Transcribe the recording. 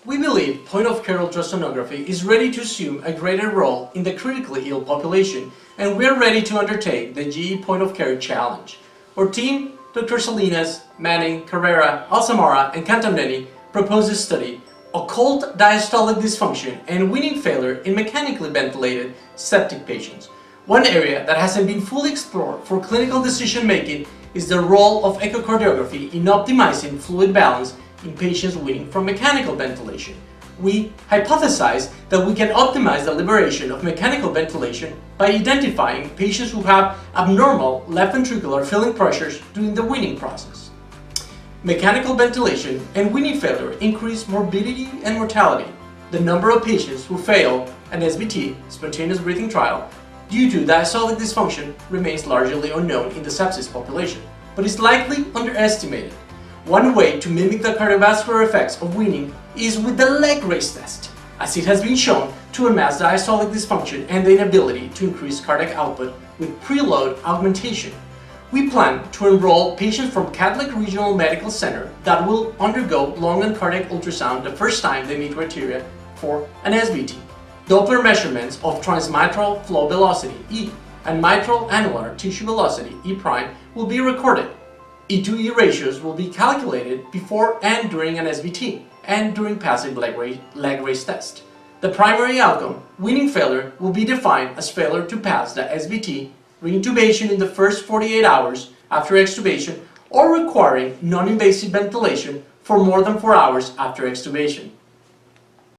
We believe point-of-care ultrasonography is ready to assume a greater role in the critically ill population, and we are ready to undertake the GE point-of-care challenge. Our team, Dr. Salinas, Manning, Carrera, Alsamara, and Cantamneni, proposed a study, Occult Diastolic Dysfunction and Weaning Failure in mechanically ventilated septic patients. One area that hasn't been fully explored for clinical decision-making is the role of echocardiography in optimizing fluid balance in patients weaning from mechanical ventilation. We hypothesize that we can optimize the liberation of mechanical ventilation by identifying patients who have abnormal left ventricular filling pressures during the weaning process. Mechanical ventilation and weaning failure increase morbidity and mortality. The number of patients who fail an SBT, spontaneous breathing trial, due to diastolic dysfunction remains largely unknown in the sepsis population, but is likely underestimated. One way to mimic the cardiovascular effects of weaning is with the leg raise test, as it has been shown to unmask diastolic dysfunction and the inability to increase cardiac output with preload augmentation. We plan to enroll patients from Catholic Regional Medical Center that will undergo lung and cardiac ultrasound the first time they meet criteria for an SVT. Doppler measurements of transmitral flow velocity, E, and mitral annular tissue velocity, E', will be recorded. E-to-E ratios will be calculated before and during an SVT and during passive leg raise test. The primary outcome, weaning failure, will be defined as failure to pass the SVT, reintubation in the first 48 hours after extubation, or requiring non-invasive ventilation for more than 4 hours after extubation.